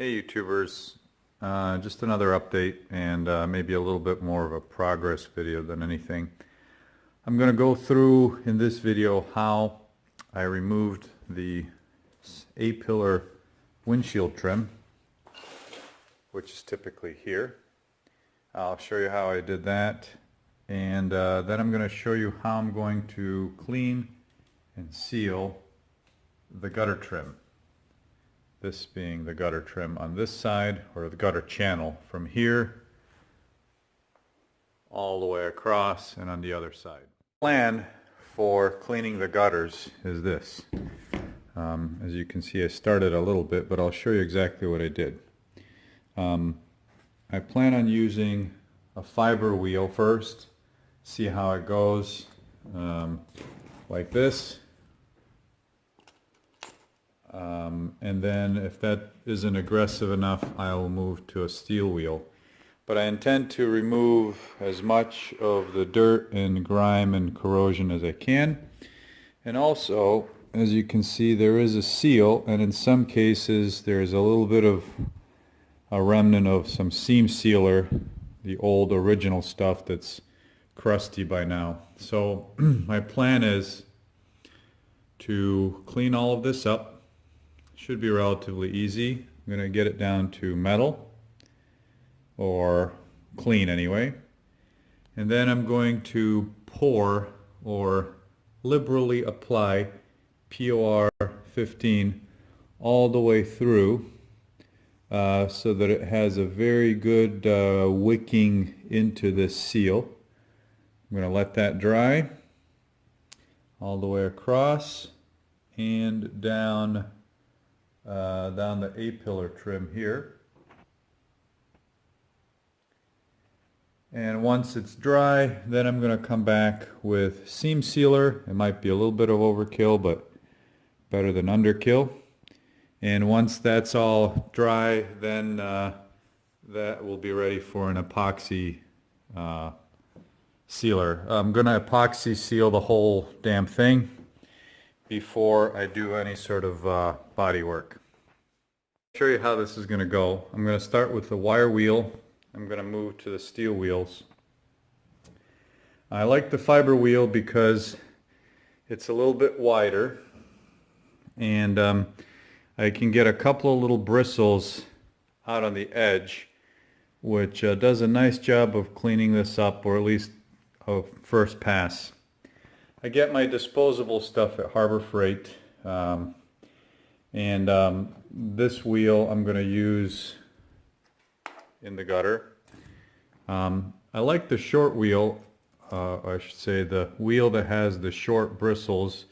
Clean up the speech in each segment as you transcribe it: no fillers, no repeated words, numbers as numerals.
Hey YouTubers, just another update and maybe a little bit more of a progress video than anything. I'm going to go through in this video how I removed the A-pillar windshield trim, which is typically here. I'll show you how I did that, and then I'm going to show you how I'm going to clean and seal the gutter trim. This being the gutter trim on this side, or the gutter channel from here all the way across and on the other side. The plan for cleaning the gutters is this. As you can see, I started a little bit, but I'll show you exactly what I did. I plan on using a fiber wheel first, see how it goes, like this. And then if that isn't aggressive enough, I'll move to a steel wheel. But I intend to remove as much of the dirt and grime and corrosion as I can. And also, as you can see, there is a seal, and in some cases there's a little bit of a remnant of some seam sealer, the old original stuff that's crusty by now. So my plan is to clean all of this up. Should be relatively easy. I'm going to get it down to metal, or clean anyway, and then I'm going to pour or liberally apply POR 15 all the way through, so that it has a very good wicking into this seal. I'm going to let that dry all the way across and down the A-pillar trim here. And once it's dry, then I'm going to come back with seam sealer. It might be a little bit of overkill, but better than underkill. And once that's all dry, then that will be ready for an epoxy sealer. I'm going to epoxy seal the whole damn thing before I do any sort of body work. I'll show you how this is going to go. I'm going to start with the wire wheel. I'm going to move to the steel wheels. I like the fiber wheel because it's a little bit wider, and I can get a couple of little bristles out on the edge, which does a nice job of cleaning this up, or at least a first pass. I get my disposable stuff at Harbor Freight, and this wheel I'm going to use in the gutter. I like the short wheel, I should say the wheel that has the short bristles.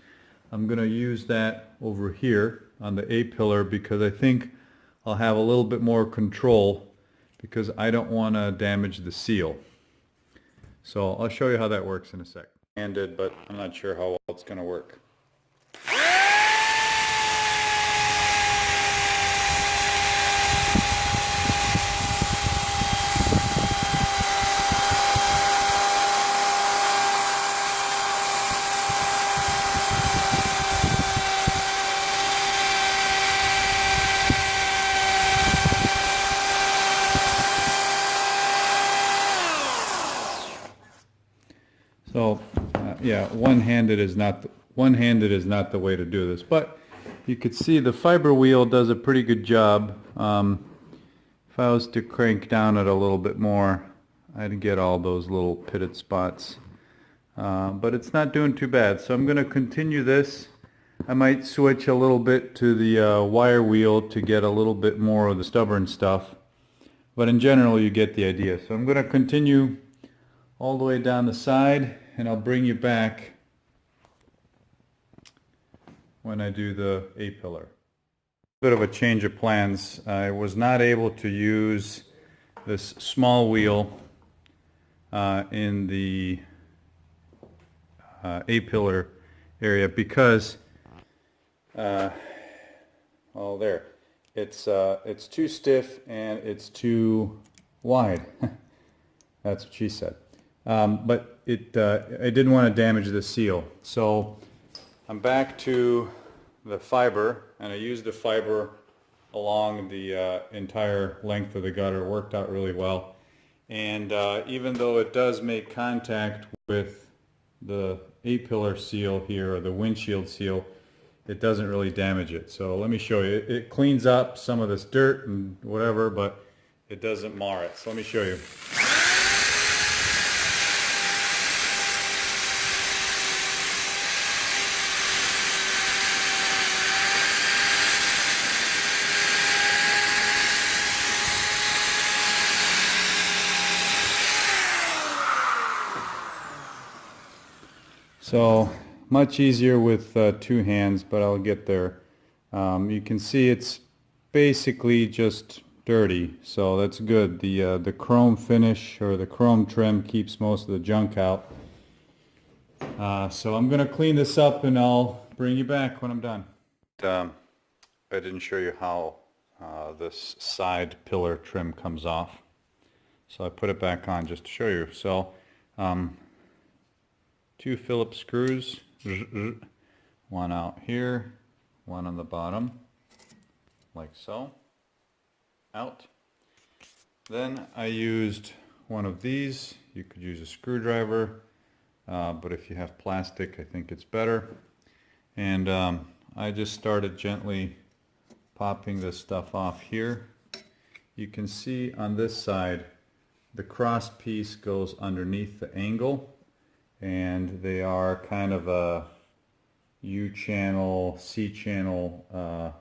I'm going to use that over here on the A-pillar because I think I'll have a little bit more control, because I don't want to damage the seal. So I'll show you how that works in a sec. Handed, but I'm not sure how well it's going to work. So yeah, one-handed is not the way to do this, but you could see the fiber wheel does a pretty good job. If I was to crank down it a little bit more, I'd get all those little pitted spots, but it's not doing too bad. So I'm going to continue this. I might switch a little bit to the wire wheel to get a little bit more of the stubborn stuff, but in general you get the idea. So I'm going to continue all the way down the side, and I'll bring you back when I do the A-pillar. Bit of a change of plans. I was not able to use this small wheel in the A-pillar area because well, there, it's too stiff and it's too wide. That's what she said. But I didn't want to damage the seal, so I'm back to the fiber, and I used the fiber along the entire length of the gutter. It worked out really well. And even though it does make contact with the A-pillar seal here, or the windshield seal, it doesn't really damage it. So let me show you. It cleans up some of this dirt and whatever, but it doesn't mar it. So let me show you. So much easier with two hands, but I'll get there. You can see it's basically just dirty, so that's good. The chrome finish, or the chrome trim, keeps most of the junk out. So I'm going to clean this up and I'll bring you back when I'm done. I didn't show you how this side pillar trim comes off, so I put it back on just to show you. So 2 Phillips screws, one out here, one on the bottom, like so, out. Then I used one of these. You could use a screwdriver, but if you have plastic, I think it's better. And I just started gently popping this stuff off here. You can see on this side, the cross piece goes underneath the angle, and they are kind of a U-channel, C-channel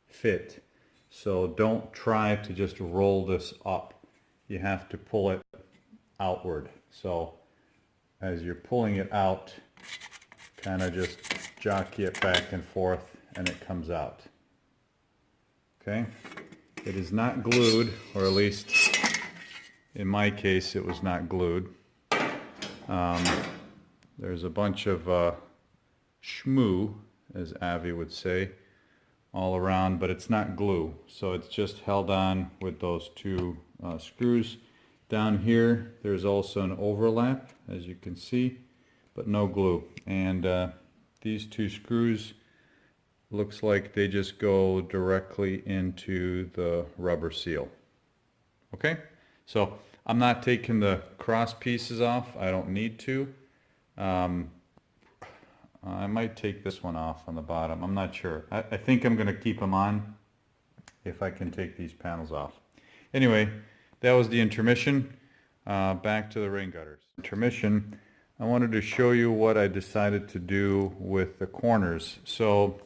fit. So don't try to just roll this up. You have to pull it outward. So as you're pulling it out, kind of just jockey it back and forth and it comes out. Okay? It is not glued, or at least in my case it was not glued. There's a bunch of schmoo, as Avi would say, all around, but it's not glue. So it's just held on with those 2 screws. Down here, there's also an overlap, as you can see, but no glue. And these 2 screws, looks like they just go directly into the rubber seal. Okay? So I'm not taking the cross pieces off. I don't need to. I might take this one off on the bottom. I'm not sure. I think I'm going to keep them on if I can take these panels off. Anyway, that was the intermission. Back to the rain gutters. Intermission, I wanted to show you what I decided to do with the corners. So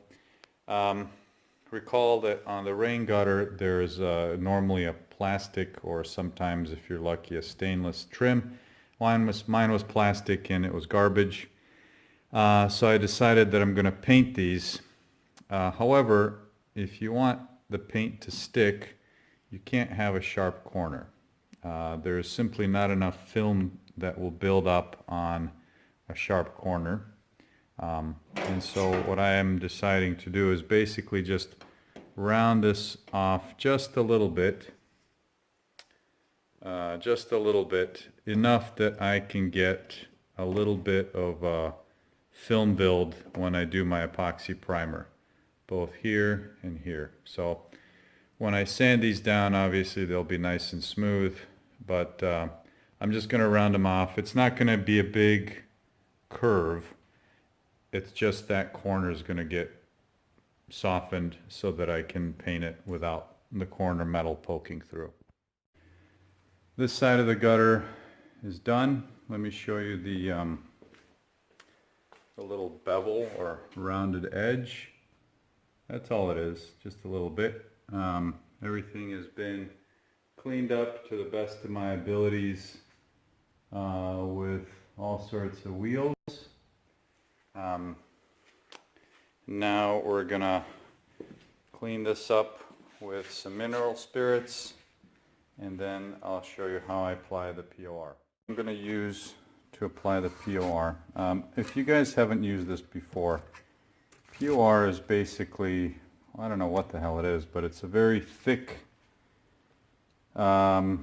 recall that on the rain gutter there's normally a plastic, or sometimes, if you're lucky, a stainless trim. Mine was plastic and it was garbage. So I decided that I'm going to paint these. However, if you want the paint to stick, you can't have a sharp corner. There's simply not enough film that will build up on a sharp corner. And so what I am deciding to do is basically just round this off just a little bit. Enough that I can get a little bit of film build when I do my epoxy primer, both here and here. So when I sand these down, obviously they'll be nice and smooth, but I'm just going to round them off. It's not going to be a big curve. It's just that corner is going to get softened so that I can paint it without the corner metal poking through. This side of the gutter is done. Let me show you the little bevel or rounded edge. That's all it is, just a little bit. Everything has been cleaned up to the best of my abilities with all sorts of wheels. Now we're gonna clean this up with some mineral spirits, and then I'll show you how I apply the POR. I'm going to use to apply the POR. If you guys haven't used this before, POR is basically, I don't know what the hell it is, but it's a very thick, it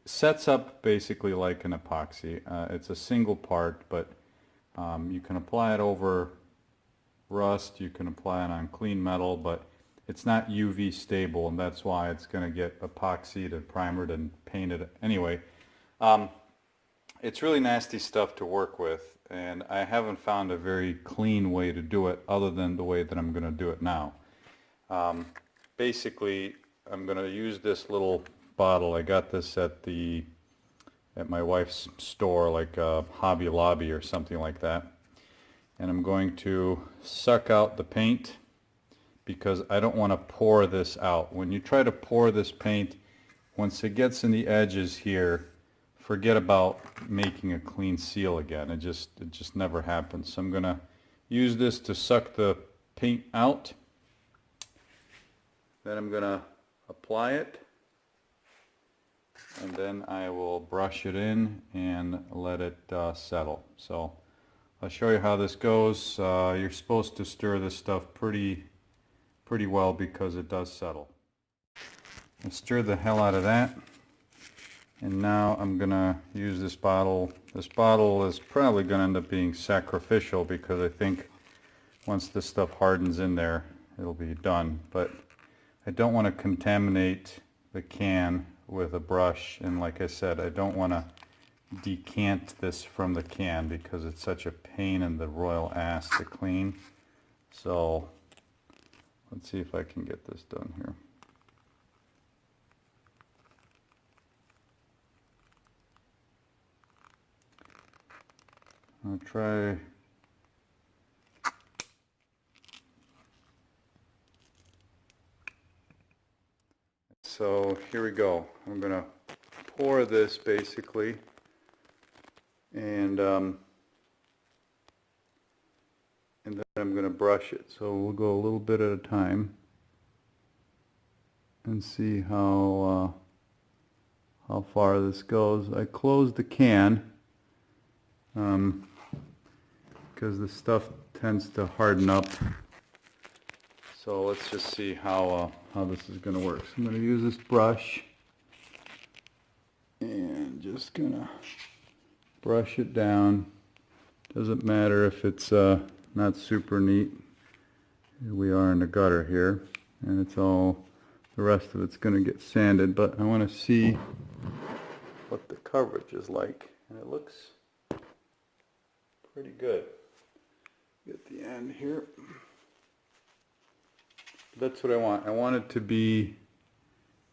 sets up basically like an epoxy. It's a single part, but you can apply it over rust, you can apply it on clean metal, but it's not UV stable, and that's why it's going to get epoxied and primered and painted anyway. It's really nasty stuff to work with, and I haven't found a very clean way to do it other than the way that I'm going to do it now. Basically, I'm going to use this little bottle. I got this at my wife's store, like Hobby Lobby or something like that. And I'm going to suck out the paint because I don't want to pour this out. When you try to pour this paint, once it gets in the edges here, forget about making a clean seal again. It just never happens. So I'm going to use this to suck the paint out. Then I'm going to apply it, and then I will brush it in and let it settle. So I'll show you how this goes. You're supposed to stir this stuff pretty well because it does settle. I stirred the hell out of that, and now I'm gonna use this bottle. This bottle is probably gonna end up being sacrificial because I think once this stuff hardens in there, it'll be done. But I don't want to contaminate the can with a brush, and like I said, I don't want to decant this from the can because it's such a pain in the royal ass to clean. So let's see if I can get this done here. I'll try. So here we go. I'm going to pour this basically, and then I'm going to brush it. So we'll go a little bit at a time and see how far this goes. I closed the can because the stuff tends to harden up. So let's just see how this is going to work. So I'm going to use this brush and just going to brush it down. Doesn't matter if it's not super neat. Here we are in the gutter here, and it's all, the rest of it's going to get sanded, but I want to see what the coverage is like, and it looks pretty good. Get the end here. That's what I want. I want it to be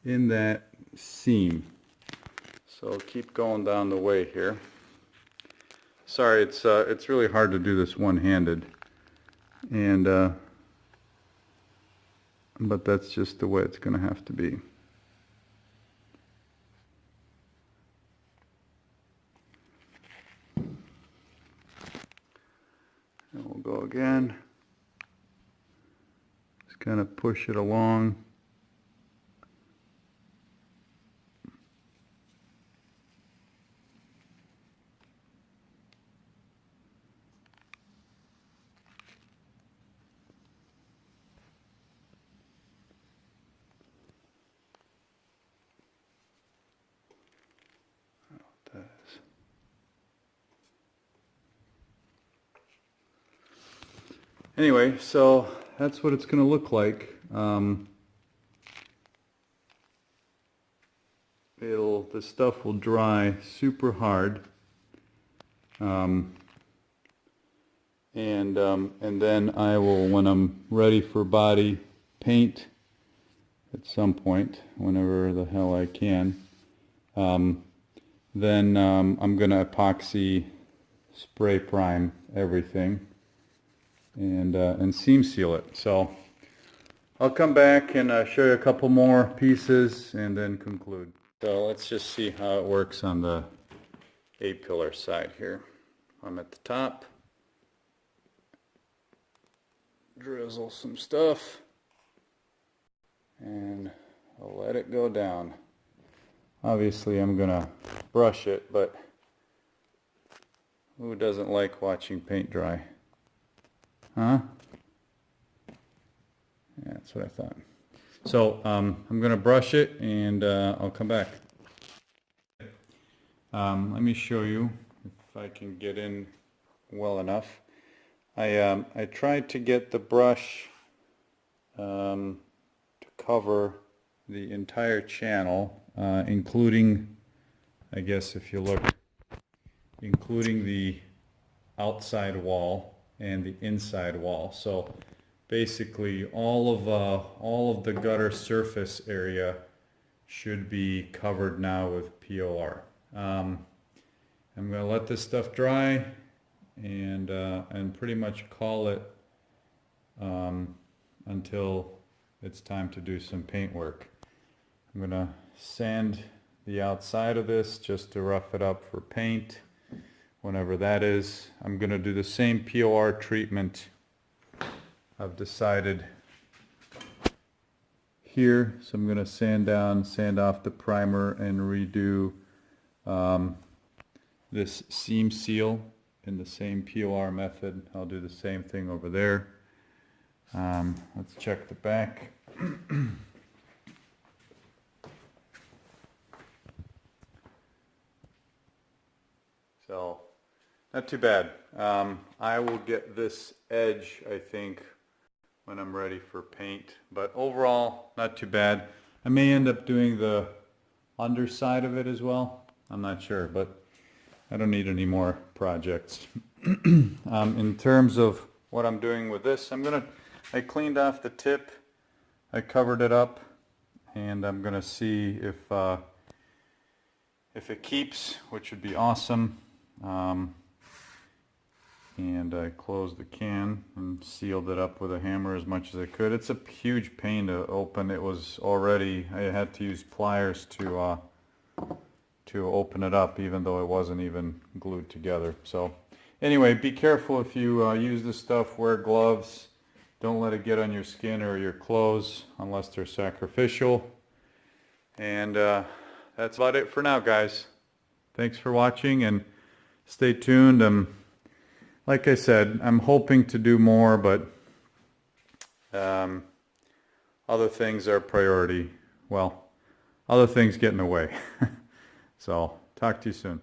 in that seam. So keep going down the way here. Sorry, it's really hard to do this one-handed, and but that's just the way it's going to have to be. And we'll go again. Kind of push it along. I don't know what that is. Anyway, so that's what it's going to look like. The stuff will dry super hard, and then I will, when I'm ready for body paint at some point, whenever the hell I can, then I'm going to epoxy spray prime everything and seam seal it. So I'll come back and show you a couple more pieces and then conclude. So let's just see how it works on the A-pillar side here. I'm at the top. Drizzle some stuff and I'll let it go down. Obviously I'm gonna brush it, but who doesn't like watching paint dry? Huh? Yeah, that's what I thought. So I'm going to brush it and I'll come back. Let me show you if I can get in well enough. I tried to get the brush cover the entire channel, including, I guess if you look, including the outside wall and the inside wall. So basically all of the gutter surface area should be covered now with POR. I'm going to let this stuff dry and pretty much call it until it's time to do some paint work. I'm going to sand the outside of this just to rough it up for paint whenever that is. I'm going to do the same POR treatment I've decided here. So I'm going to sand off the primer and redo this seam seal in the same POR method. I'll do the same thing over there. Let's check the back. So, not too bad. I will get this edge, I think, when I'm ready for paint. But overall, not too bad. I may end up doing the underside of it as well. I'm not sure, but I don't need any more projects. In terms of what I'm doing with this, I cleaned off the tip, I covered it up, and I'm gonna see if it keeps, which would be awesome. And I closed the can and sealed it up with a hammer as much as I could. It's a huge pain to open. It was already, I had to use pliers to open it up, even though it wasn't even glued together. So anyway, be careful if you use this stuff. Wear gloves. Don't let it get on your skin or your clothes unless they're sacrificial. And that's about it for now, guys. Thanks for watching and stay tuned. Like I said, I'm hoping to do more, but other things are priority. Well, other things get in the way. So, talk to you soon.